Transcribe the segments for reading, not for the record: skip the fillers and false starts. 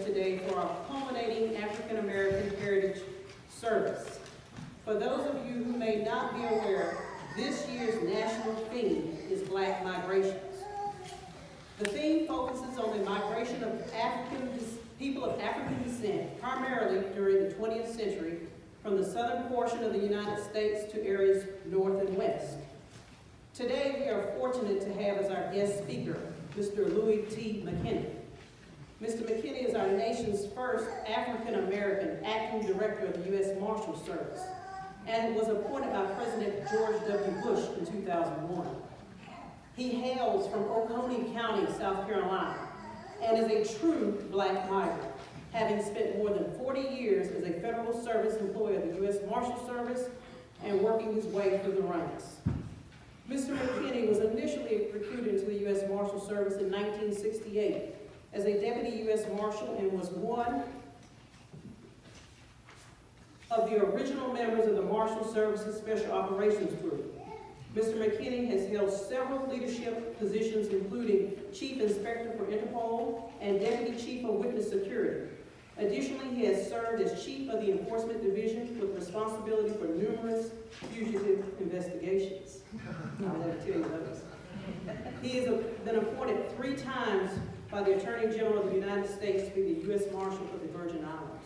today for our culminating African American Heritage Service. For those of you who may not be aware, this year's national theme is Black Migrations. The theme focuses on the migration of people of African descent, primarily during the 20th century, from the southern portion of the United States to areas north and west. Today, we are fortunate to have as our guest speaker, Mr. Louie McKinney. Mr. McKinney is our nation's first African-American acting director of the U.S. Marshals Service and was appointed by President George W. Bush in 2001. He hails from Oconee County, South Carolina, and is a true Black migrant, having spent more than 40 years as a federal service employee of the U.S. Marshals Service and working his way through the ranks. Mr. McKinney was initially recruited into the U.S. Marshals Service in 1968 as a deputy U.S. Marshal and was one of the original members of the Marshals Service's Special Operations Group. Mr. McKinney has held several leadership positions, including Chief Inspector for Interpol and Deputy Chief of Witness Security. Additionally, he has served as Chief of the Enforcement Division with responsibility for numerous fugitive investigations. I'll have to tell you those. He has been appointed 3 times by the Attorney General of the United States to be the U.S. Marshal for the Virgin Islands.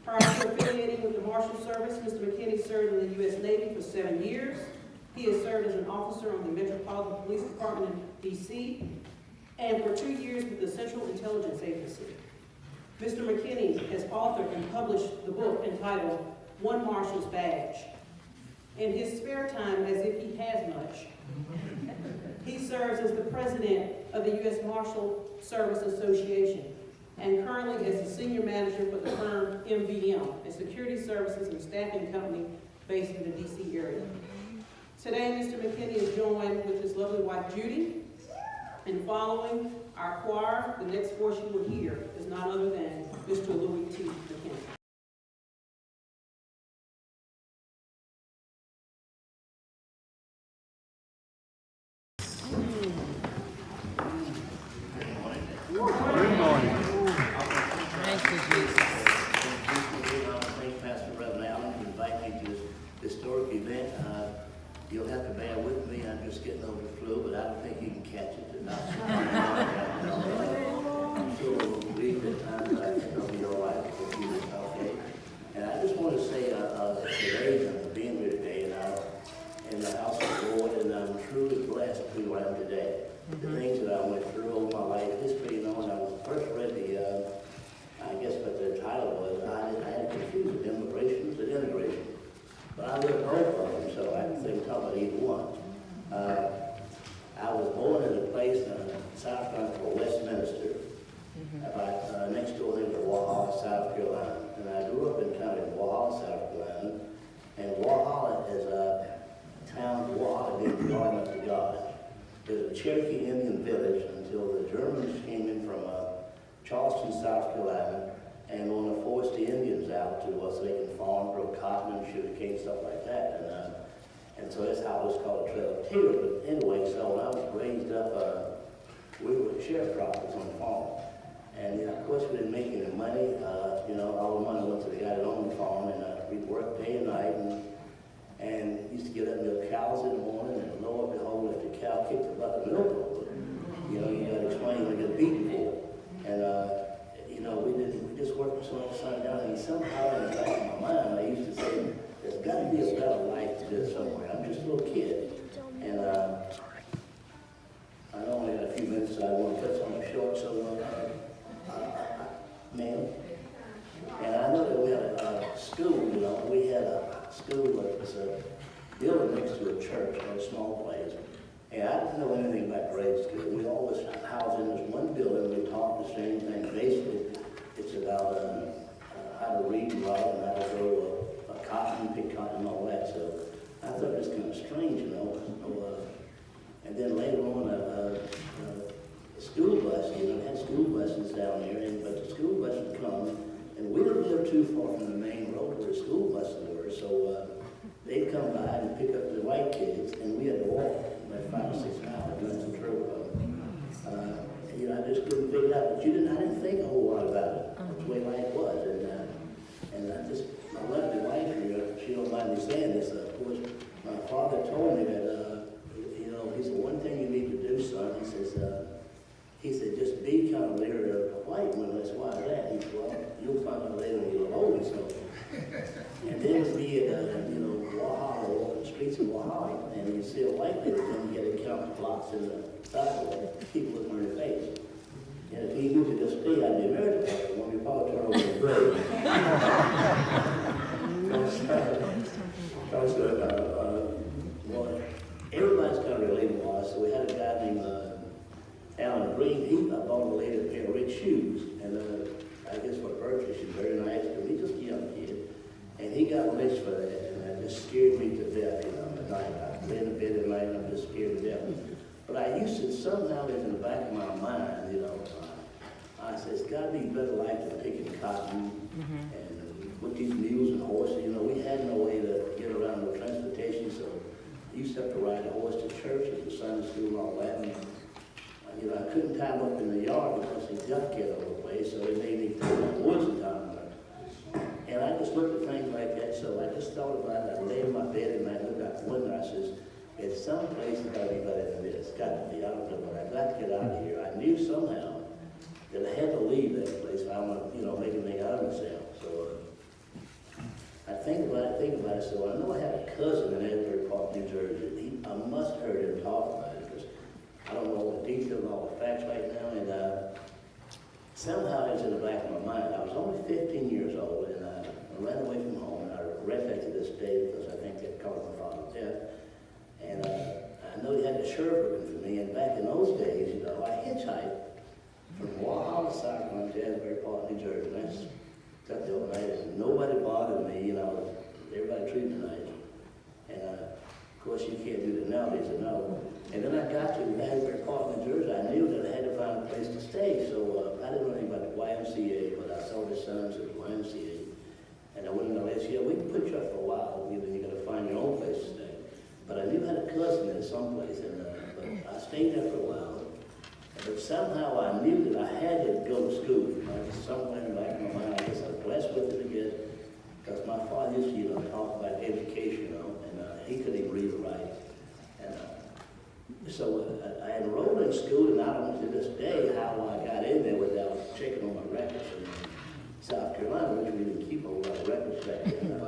Prior to affiliating with the Marshals Service, Mr. McKinney served in the U.S. Navy for 7 years. He has served as an officer on the Metropolitan Police Department in D.C. and for 2 years with the Central Intelligence Agency. Mr. McKinney has authored and published the book entitled One Marshal's Badge. In his spare time, as if he has much, he serves as the president of the U.S. Marshal Service Association and currently is the senior manager for the firm MVM, a security services and staffing company based in the D.C. area. Today, Mr. McKinney is joined with his lovely wife, Judy, and following our choir, the next voice you will hear is none other than Mr. Louie McKinney. Good morning. Thank you, Jesus. Thank Pastor Reverend Allen for inviting me to this historic event. You'll have to bear with me. I'm just getting over the flu, but I don't think you can catch it. I'm sure we'll read the time, but I think I'll be all right with you. Okay. And I just want to say today, being here today in the House of the Lord, and I'm truly blessed to be where I am today. The things that I went through over my life history, when I first read the, I guess what the title was, I had to confuse it, immigration with integration. But I lived both of them, so I can talk about either one. I was born in a place in South Carolina called Westminster, about next door to Walhalla, South Carolina. And I grew up in the town of Walhalla, South Carolina. And Walhalla is a town, Walhalla being garden up to God. There's a Cherokee Indian village until the Germans came in from Charleston, South Carolina, and want to force the Indians out to so they can farm, grow cotton and sugar cane, stuff like that. And so that's how it was called a Trail of Tears. But anyway, so when I was raised up, we were sharecroppers on the farm. And of course we didn't make any money. All the money went to the guy that owned the farm, and we worked day and night and used to get up and milk cows in the morning, and lo and behold, if the cow kicked the bucket of milk over, you got to explain what you got beaten for. And we just worked from sundown, and somehow in the back of my mind, I used to say, there's got to be a better life to this somewhere. I'm just a little kid. And I only got a few minutes, so I want to cut something short, so, ma'am. And I know that we had a school, we had a school that was a building next to a church, or a small place. And I didn't know anything about grade school. We always housed in this one building. We taught the same thing. Basically, it's about how to read and write and how to grow a cotton, pick cotton, and all that. So I thought it was kind of strange, And then later on, a school bus, had school buses down there, but the school bus would come, and we didn't live too far from the main road where the school buses were. So they'd come by and pick up the white kids, and we had to walk like 5 or 6 miles down the trail road. I just couldn't figure it out. But I didn't think a whole lot about it. And you see a white lady come get a count of blocks in the sidewalk, people looking in her face. And if he knew to this day I'd be married to her, when we probably turn over the grave. Well, everybody's kind of relatable. So we had a guy named Alan Green. He bought a lady a pair of red shoes, and I guess for birthday, she's very nice, but he's just a young kid. And he got rich for that, and that just scared me to death, you know, at night. I lay in the bed at night, and I'm just scared to death. But I used to, somehow in the back of my mind, you know, I said, it's got to be a better life than picking cotton and with these mules and horses. You know, we had no way to get around with transportation, so I used to have to ride a horse to church and to Sunday school and all that. And, you know, I couldn't tie them up in the yard because they duck get over the place, so they made me throw in the woods and tie them up. And I just looked at things like that, so I just thought about it. I lay in my bed and I looked out the window and I says, it's some place that's got to be better than this. It's got to be. I don't know, but I've got to get out of here. I knew somehow that I had to leave that place if I want to, you know, make anything out of myself. So I think about it. So I know I had a cousin in Asbury Park, New Jersey. I must have heard him talk about it because I don't know all the details and all the facts right now. And somehow it's in the back of my mind. I was only 15 years old and I ran away from home. And I regret that to this day because I think that caused my father's death. And I know he had the sheriff looking for me. And back in those days, you know, I hitchhiked from Walhalla, South Carolina to Asbury Park, New Jersey. And that's got the old night. And nobody bothered me, you know. Everybody treated me nice. And of course, you can't do that nowadays, I know. And then I got to Asbury Park, New Jersey. I knew that I had to find a place to stay. So I didn't know anything about the YMCA, but I saw the signs of the YMCA. And I went in there and said, yeah, we can put you up for a while. You know, you got to find your own place to stay. But I knew I had a cousin in someplace, and but I stayed there for a while. But somehow I knew that I had to go to school. Like somewhere in the back of my mind, I guess I was blessed with it again, because my father used to, you know, talk about education, you know, and he couldn't even read or write. And so I enrolled in school, and I don't know to this day how I got in there without checking on my records in South Carolina, which we didn't keep a whole lot of records back then.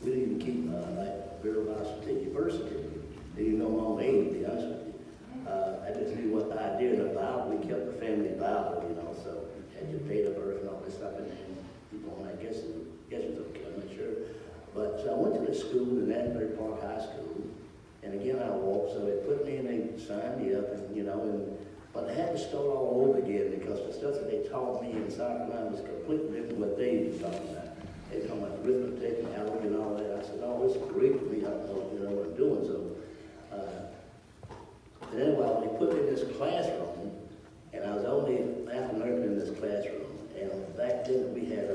We didn't even keep like Bureau of Certificate, birth certificate. Didn't even know my own age, to be honest with you. I just knew what the idea in the Bible. We kept the family Bible, you know, so had your date of birth and all this stuff, and people, I guess it was okay, I'm not sure. But so I went to the school in Asbury Park High School, and again I walked, so they put me in, they signed me up, and you know, but I had to start all over again because the stuff that they taught me in South Carolina was completely different from what they were talking about. They talking about arithmetic and algebra and all that. I said, oh, this is great for me. I don't know, you know what I'm doing. So, and anyway, they put me in this classroom, and I was only African American in this classroom. And back then we had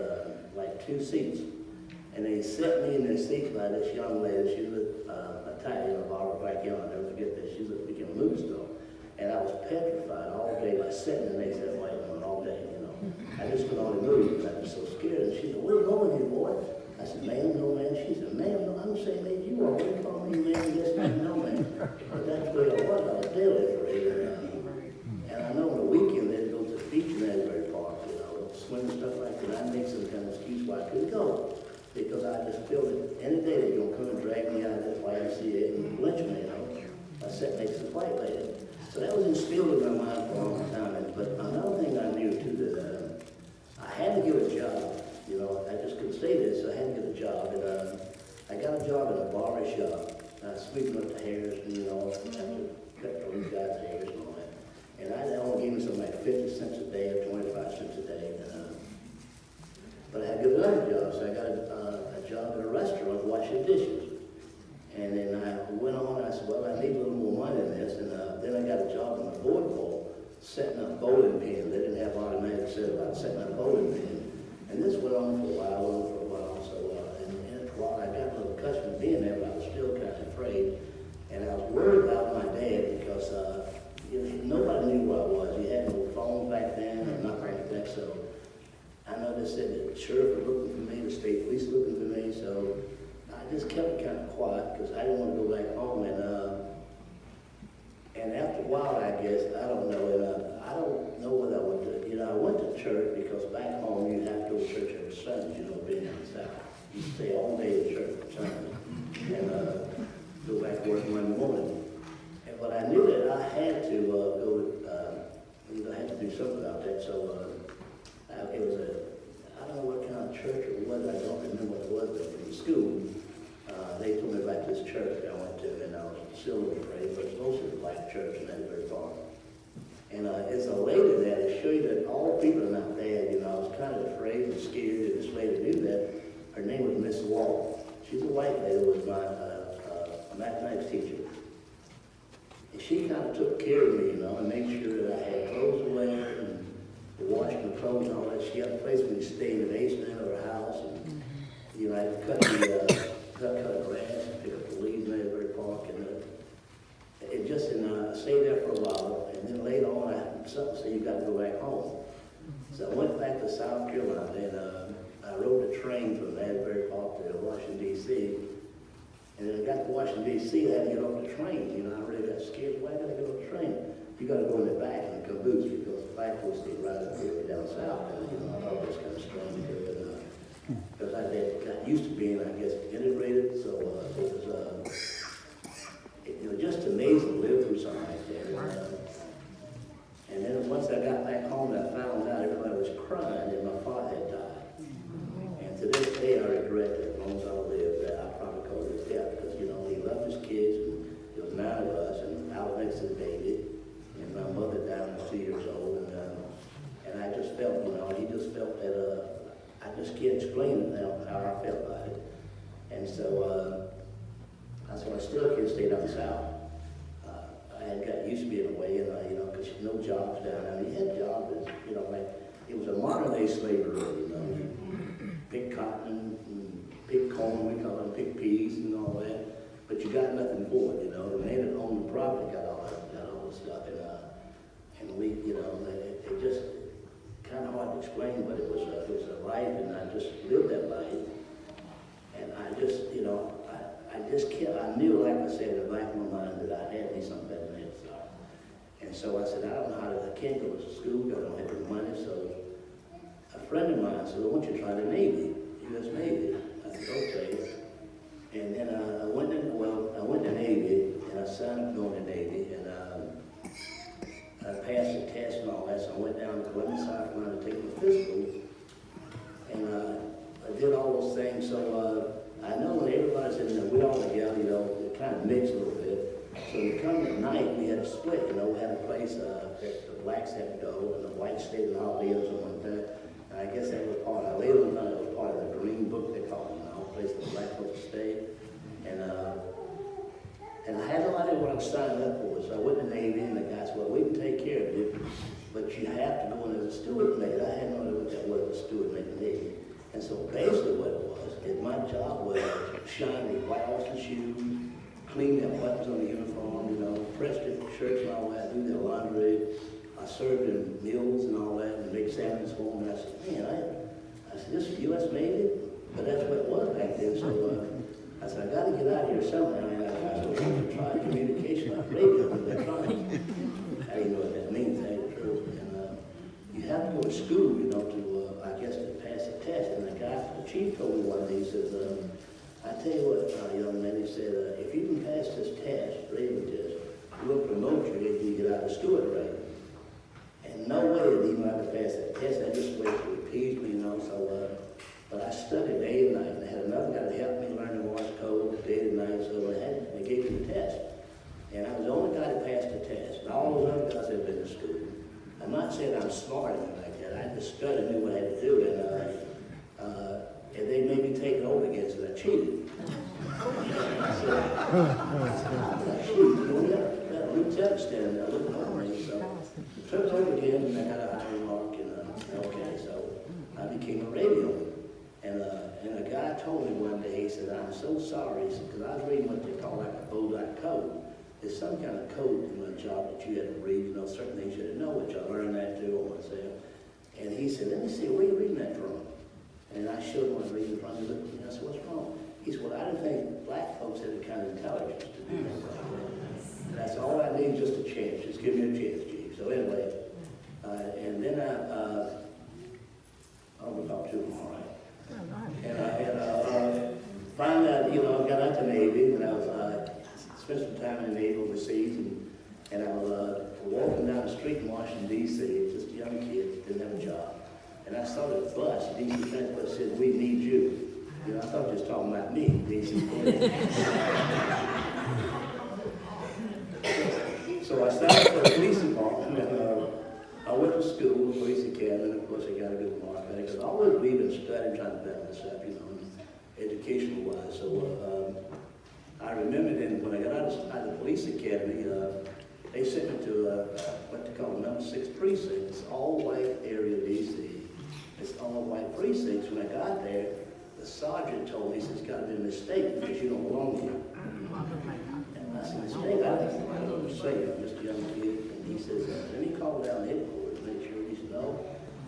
like 2 seats, and they set me in this seat by this young lady. She was Italian, Barbara Bracchione. I'll never forget that. She became a movie star, and I was petrified all day, like sitting in that white woman all day. You know, I just could only move because I was so scared. And she said, "Where are you going here, boy?" I said, "Ma'am, no, ma'am." She said, "Ma'am, no, I'm the same age you are. What do you call me, ma'am? Yes, ma'am, no, ma'am." But that's where I was daily afraid. And I know on the weekend they'd go to the beach in Asbury Park, you know, swim and stuff like that. I made some kind of excuse why I couldn't go. Because I just feel that any day they're going to come and drag me out of that YMCA and lynch me, you know. I sat next to the white lady. So that was instilled in my mind for a long time. But another thing I knew too, that I had to get a job. You know, I just couldn't stay there, so I had to get a job. And I got a job in a barber shop, sweeping up the hairs, and, you know, cut those guys' hairs and all that. And I only gave me something like 50 cents a day or 25 cents a day. But I had to get another job, so I got a job in a restaurant washing dishes. And then I went on, I said, well, I need a little more money than this. And then I got a job on the boardwalk, setting up bowling pins. They didn't have automatic set about setting up bowling pins. And this went on for a while, So, and for a while, I got a little accustomed to being there, but I was still kind of afraid. And I was worried about my dad because you know, nobody knew where I was. You had no phone back then or nothing like that. So I know they said that the sheriff was looking for me, the state police looking for me. So I just kept it kind of quiet because I didn't want to go back home. And after a while, I guess, I don't know, I don't know what I went to. You know, I went to church because back home you have to go to church every Sunday, you know, being in the South. You stay all day in church on Sunday and go back to work one morning. But I knew that I had to I had to do something about that. So it was I don't know what kind of church it was. I don't remember what it was, but from school, they told me about this church I went to, and I was still a little afraid, but it's mostly a black church in Edinburgh Park. And it's a lady there to show you that all people are not bad. I was kind of afraid and scared that this lady knew that. Her name was Miss Wall. She's a white lady who was my mathematics teacher. And she kind of took care of me, and made sure that I had clothes to wear and to wash my clothes and all that. She had a place where you stay in the basement of her house, and I cut the grass and pick up the leaves in Edinburgh Park, and I stayed there for a while, and then later on, something said you got to go back home. So I went back to South Carolina, and I rode the train from Asbury Park to Washington, D.C. And then I got to Washington, D.C., I had to get off the train. I really got scared. Why did I get off the train? You got to go in the back in the caboose because the black folks stayed right up here down south. And, I thought it was kind of strange because I got used to being, I guess, integrated. So it was just amazing to live through something like that. And then once I got back home, I found out everybody was crying that my father had died. And to this day, I regret that as long as I live, that I probably caused his death because, he loved his kids, and there was 9 of us, and I was next to the baby, and my mother died when I was 2 years old, and I just felt, he just felt that, I just can't explain it now, how I felt about it. And so, I still can't stay down south. I had got used to being away, and because no jobs down there. You had jobs, like, it was a modern day slavery, pick cotton, and pick corn, we call them pick peas and all that, but you got nothing for it, The man that owned the property got all the stuff, and we, it just kind of hard to explain, but it was a life, and I just lived that life, and I just, I knew, like I said, in the back of my mind that I had to be something better than that. And so I said, I don't know how I can't go to school, I don't have the money, so a friend of mine said, well, why don't you try the Navy, U.S. Navy? I said, okay. And then I went to Navy, and I signed up to go in the Navy, and I passed the test and all that, so I went down to Columbia, South Carolina to take my physical, and I did all those things, so I know when everybody's in there, we all together, it kind of mixed a little bit. So when we come at night, we had to split, we had a place that the blacks had to go, and the whites stayed in the holiday or something like that. And I guess that was I later found it was part of the green book they call it, a place that black folks stayed. And I had no idea what I was signing up for, so I went to the Navy, and the guy said, well, we can take care of you, but you have to go in as a steward mate. I had no idea what that was, a steward mate in the Navy. And so basically what it was, my job was shine the white Austin shoes, clean their buttons on the uniform, press their shirts and all that, do their laundry. I served them meals and all that, and make sandwiches for them. And I said, man, I said, this is U.S. Navy? But that's what it was back then. So I said, I got to get out of here somehow. And I was going to try communication like radio with electronics. I didn't know what that means, ain't it true? And you have to go to school, I guess to pass the test. And the chief told me one day, he says, I tell you what, young man, he said, if you can pass this test, radio test, we'll promote you if you get out of steward rank. And no way did he even have to pass that test. I just waited to appease me, so, but I studied day and night, and I had another guy to help me learn the Morse code day and night, so they gave me the test. And I was the only guy that passed the test, and all those other guys had been to school. I'm not saying I'm smart or anything like that. I just studied, knew what I had to do, and they made me take it over again, so I cheated. I said, I cheated. We got a lieutenant standing there looking over me, so it took over again, and I got a high mark, and okay, so I became a radio. And a guy told me one day, he said, I'm so sorry, because I was reading what they call like a Bulldog code. There's some kind of code in my job that you had to read, certain things you didn't know, which I learned that too on myself. And he said, let me see, where are you reading that from? And I showed him what I was reading from, and I said, what's wrong? He said, well, I didn't think black folks had the kind of intelligence to do things like that. That's all I need, just a chance. Just give me a chance, Chief. So anyway, and then I'll talk to him, all right. And finally, I got out to the Navy, and I spent street in Washington, D.C., just a young kid, didn't have a job. And I saw this bus, D.C. transport said, "We need you." You know, I thought you was talking about me, D.C. So I started for the police department, and I went to school, the police academy, and of course I got a good mark at it, because I always believe in studying, trying to better myself, you know, educational-wise. So I remember then, when I got out of the police academy, they sent me to what they call number 6 precinct. It's all-white area of D.C. It's all-white precincts. When I got there, the sergeant told me, he says, "It's got to be a mistake because you don't belong here." And I said, "Mistake? I don't say I'm just a young kid." And he says, "Let me call down headquarters, make sure." He said, "No."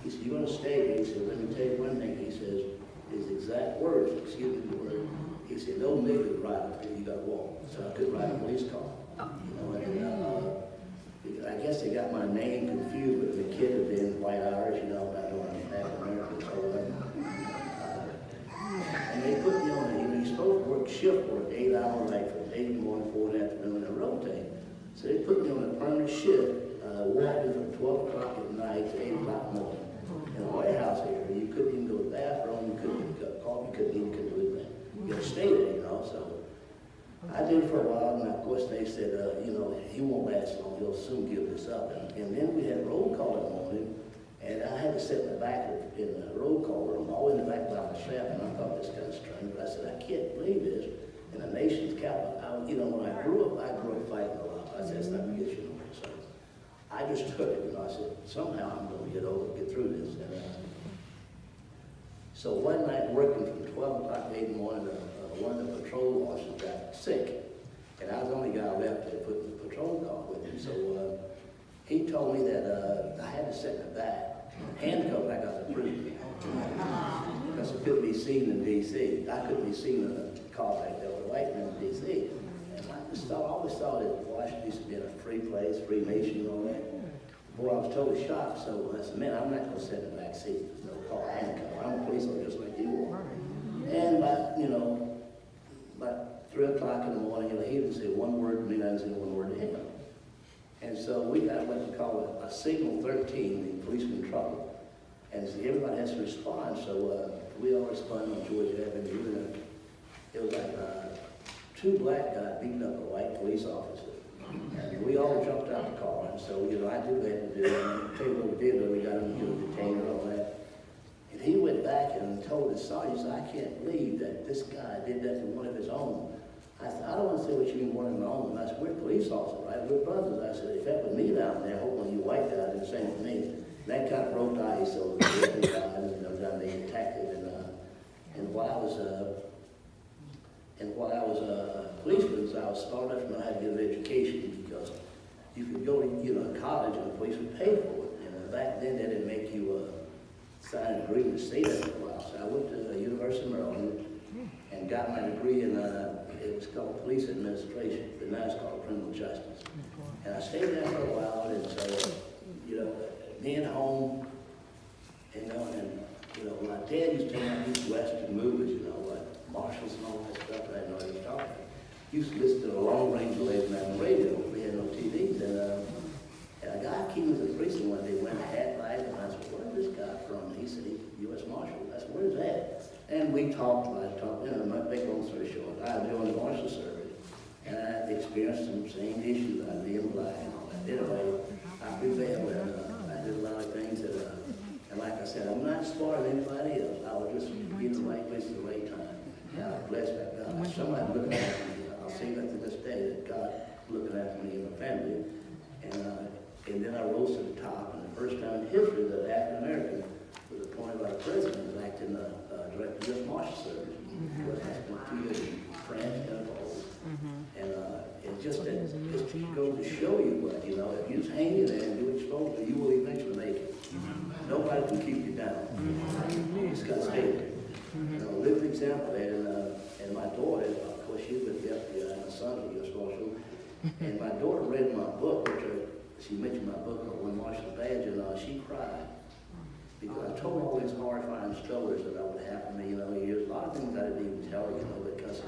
He said, "You're going to stay here." He said, "Let me tell you one thing." He says, his exact words, excuse me the word, he said, "No niggas ride up there, you got to walk." So I could ride a police car. You know, and I guess they got my name confused with the kid had been white Irish, you know, I know I'm African American, so and they put me on, you know, you're supposed to work shift work, 8 hours, like from 8 in the morning, 4 in the afternoon, and rotate. So they put me on a permanent shift, walking from 12 o'clock at night to 8 o'clock in the morning. In a warehouse area, you couldn't even go to the bathroom, you couldn't get coffee, you couldn't do anything. You had to stay there, you know, so. I did it for a while, and of course they said, you know, he won't last long, he'll soon give this up. And then we had roll call in the morning, and I had to sit in the back in the roll call room, all in the back by myself, and I thought this kind of strange, but I said, I can't believe this. In the nation's capital, you know, when I grew up fighting a lot. I said, it's not gonna get you nowhere. So I just took it, you know, I said, somehow I'm gonna get through this. And so one night, working from 12 o'clock to 8 in the morning, one of the patrol officers got sick, and I was the only guy left that put in the patrol car with him. So he told me that I had to sit in the back, handcuffed like I was a prisoner, because I couldn't be seen in D.C. I couldn't be seen in a car like that with a white man in D.C. And I always thought that Washington used to be a free place, free nation and all that. Boy, I was totally shocked, so I said, man, I'm not going to sit in the back seat. There's no car handcuffed. I'm a police officer just like you are. And about 3 o'clock in the morning, you know, he didn't say one word to me, I didn't say one word to him. And so we got what we call a signal 13, the policeman in trouble. And so everybody has to respond, so we all responded on Georgia Avenue. It was like 2 black guys beating up a white police officer. And we all jumped out the car, and so, you know, I did what I had to do. And tell you what we did, we got him detained and all that. And he went back and told his sergeant, he said, "I can't believe that this guy did that to one of his own." I said, "I don't want to say what you mean one of my own." I said, "We're police officers, right? We're brothers." I said, "If that was me down there, hopefully you white guys did the same to me." And that kind of broke the ice, so they attacked it. And while I was a policeman, I was smart enough to know how to get an education, because you could go to, you know, college and the police would pay for it. And back then they didn't make you sign an agreement to stay there for a while. So I went to the University of Maryland and got my degree in, it was called police administration, but now it's called criminal justice. And I stayed there for a while, and so, you know, being home, you know, and, you know, my dad used to have these Western movies, you know, like Marshals and all that stuff, and I didn't know what he was talking about. He used to listen to the long range delays on the radio. We had no TVs, and a guy came into the precinct one day wearing a hat like, and I said, "Where's this guy from?" And he said, "He's U.S. Marshal." I said, "Where's that?" And we talked about it, you know, my big long story short, I was doing the Marshals Service, and I experienced some same issues, I being black and all that. Anyway, I prevailed, and I did a lot of things that, and like I said, I'm not spoiling anybody else. I was just in the right place at the right time. And I was blessed by God. Somebody looking after me. I'll say that to this day, that God looking after me and my family. And then I rose to the top, and the first time in history that an African American was appointed by the president was acting director of the Marshals Service. Was acting 2 years in France and all. And it just goes to show you what, you know, if you just hang in there and do what you're supposed to, you will eventually make it. Nobody can keep you down. You just got to stay there. You know, live the example there, and my daughter, of course, she's with the FBI, and my son was U.S. Marshal. And my daughter read my book, she mentioned my book, One Marshal's Badge, and she cried. Because I told all these horrifying stories that would happen to me, you know, there's a lot of things I didn't even tell her, you know, because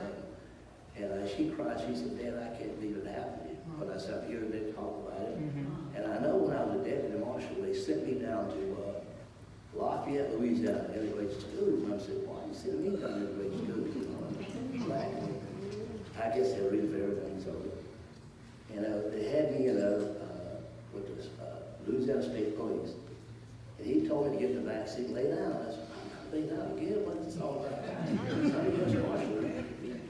and she cried, she said, "Dad, I can't believe it happened to you." But I said, "I'm here today to talk about it." And I know when I was a deputy marshal, they sent me down to Lafayette, Louisiana, integrated schools. And I said, why you send me down to integrated schools? You know, I'm black. I guess they read for everything, so. And they had me in with the Louisiana State Police. And he told me to get the vaccine, lay down. I said, I'm lay down again, what's this all about? So he was marshal.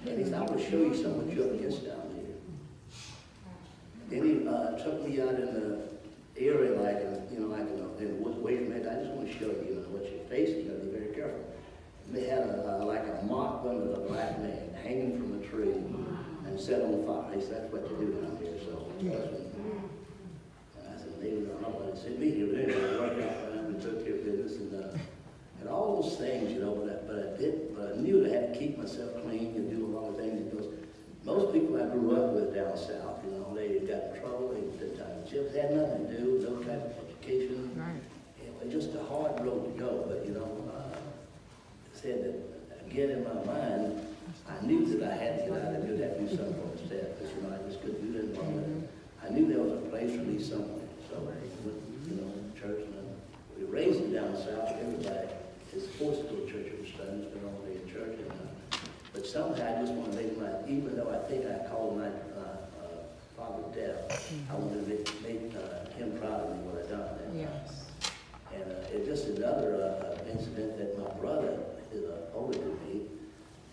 And he said, I want to show you some what you're up against down here. Then he took me out in the area, like, wait a minute, I just want to show you, what you're facing. You got to be very careful. And they had like a mock one of a black man hanging from a tree and set on fire. He said, that's what you do down here. So, and I said, maybe I don't know what it said. Me, you know, I worked out for them and took care of business and all those things, but I knew that I had to keep myself clean and do a lot of things because most people I grew up with down south, they got in trouble, they just had nothing to do, no type of education. Right. It was just a hard road to go, but I said that again in my mind, I knew that I had to get out and do that, do something for myself, because I just couldn't do that alone. I knew there was a place for me somewhere, so I went, church, and we raised it down south, everybody is forced to go to church every Sunday, it's been all day in church, but somehow I just want to make even though I think I called my father death, I wanted to make him proud of me what I done there. Yes. And it's just another incident that my brother is older than me.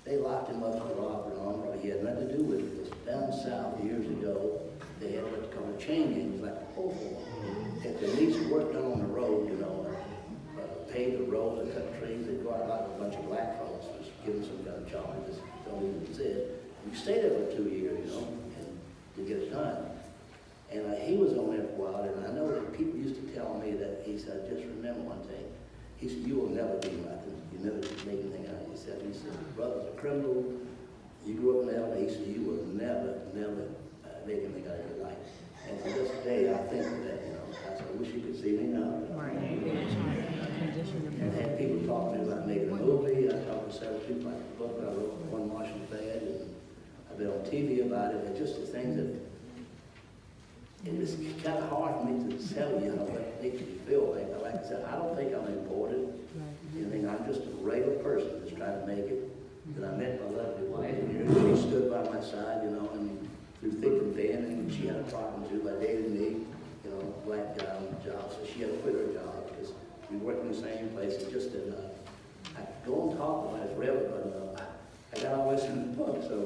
They locked him up for robbery on, but he had nothing to do with it. It was down south years ago. They had what's called a chain gang. It was like a pole form. If there needs work done on the road, pave the road and cut trees, they'd go out like a bunch of black folks, just give them some kind of job. Just don't even sit. And you stay there for 2 years, and you get it done. And he was on there for a while, and I know that people used to tell me that, he said, just remember one thing. He said, you will never be nothing. You never make anything out of it. He said, brother's a criminal. You grew up in LA. He said, you will never make anything out of your life. And to this day, I think of that, I said, I wish you could see me now. Right. And I had people talk to me about making a movie. I talked to several people about the book I wrote, One Marshall Bad, and I've been on TV about it. And just the things that it's kind of hard for me to tell you what it makes you feel. Like I said, I don't think I'm important. I'm just a regular person that's trying to make it. And I met my lovely wife here. She stood by my side, and through thick and thin, and she had a problem too by dating me, black guy on the job. So she had to quit her job because we worked in the same place. It's just that I could go and talk about it forever, but I got all this in the book. So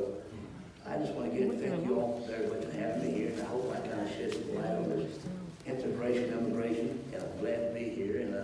I just want to thank you all very much for having me here, and I hope I kind of shed some light on this integration, immigration, and I'm glad to be here. And